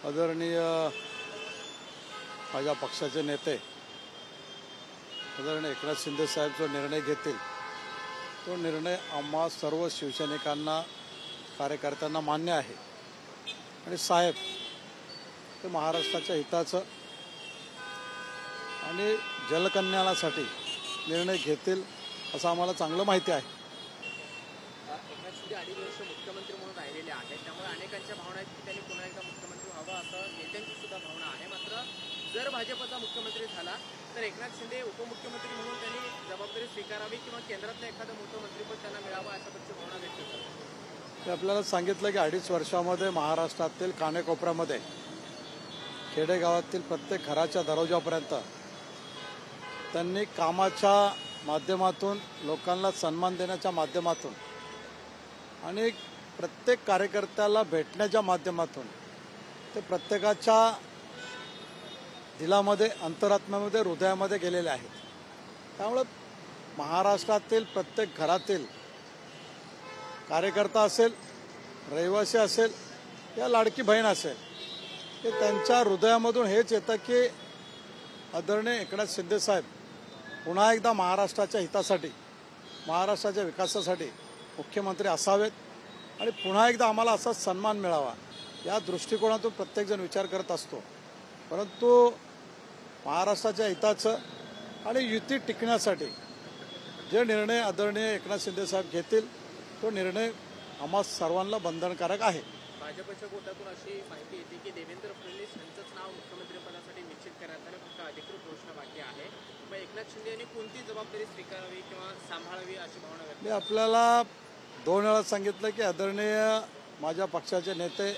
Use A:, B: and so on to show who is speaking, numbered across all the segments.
A: आदरणीय माझ्या पक्षाचे नेते आदरणीय एकनाथ शिंदे साहेब जो निर्णय घेतील तो निर्णय आम्हा सर्व शिवसैनिकांना कार्यकर्त्यांना मान्य आहे आणि साहेब ते महाराष्ट्राच्या हिताचं आणि जलकल्याणासाठी निर्णय घेतील असं आम्हाला चांगलं माहिती आहे।
B: एकनाथ शिंदे 2.5 वर्ष मुख्यमंत्री म्हणून राहिलेले आहेत, त्यामुळे अनेकांच्या भावना आहेत की त्यांनी पुन्हा एकदा मुख्यमंत्री व्हावं असं नेत्यांची सुद्धा भावना आहे। मात्र जर भाजपचा मुख्यमंत्री झाला तर एकनाथ शिंदे उपमुख्यमंत्री म्हणून त्यांनी जबाबदारी स्वीकारावी किंवा केंद्रातलं एखादं मोठं मंत्रिपद त्यांना मिळावं अशा प्रकारची भावना व्यक्त करतात।
A: ते आपल्याला सांगितलं की 2.5 वर्षामध्ये महाराष्ट्रातील कानेकोपऱ्यामध्ये खेडेगावातील प्रत्येक घराच्या दरवाजापर्यंत त्यांनी कामाच्या माध्यमातून लोकांना सन्मान देण्याच्या माध्यमातून आणि प्रत्येक कार्यकर्त्याला भेटण्याच्या माध्यमातून ते प्रत्येकाच्या दिलामध्ये अंतरात्म्यामध्ये हृदयामध्ये गेलेले आहेत। त्यामुळे महाराष्ट्रातील प्रत्येक घरातील कार्यकर्ता असेल, रहिवासी असेल या लाडकी बहीण असेल ते त्यांच्या हृदयामधून हेच येतं की आदरणीय एकनाथ शिंदे साहेब पुन्हा एकदा महाराष्ट्राच्या हितासाठी महाराष्ट्राच्या विकासासाठी मुख्यमंत्री असावेत आणि पुन्हा एकदा आम्हाला असा सन्मान मिळावा या दृष्टिकोनातून प्रत्येकजण विचार करत असतो। परंतु महाराष्ट्राच्या हिताचं आणि युती टिकण्यासाठी जे निर्णय आदरणीय एकनाथ शिंदे साहेब घेतील तो निर्णय आम्हा सर्वांना बंधनकारक आहे।
B: भाजपच्या गोटातून अशी माहिती येते की देवेंद्र फडणवीस यांचंच नाव मुख्यमंत्रीपदासाठी निश्चित करण्यात आलं, फक्त अधिकृत घोषणा बाकी आहे। मग एकनाथ शिंदे यांनी कोणती जबाबदारी स्वीकारावी किंवा सांभाळावी अशी भावना व्यक्त
A: मी आपल्याला 2 वेळा सांगितलं की आदरणीय माझ्या पक्षाचे नेते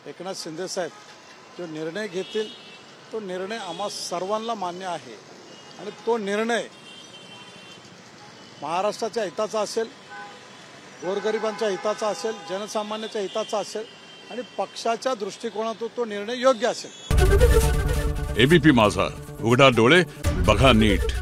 A: एकनाथ शिंदे साहेब जो निर्णय घेतील तो निर्णय आम्हा सर्वांना मान्य आहे आणि तो निर्णय महाराष्ट्राच्या हिताचा असेल, गोरगरिबांच्या हिताचा असेल, जनसामान्याच्या हिताचा असेल आणि पक्षाच्या दृष्टिकोनातून तो निर्णय योग्य असेल।
C: एबीपी माझा, उघडा डोळे बघा नीट।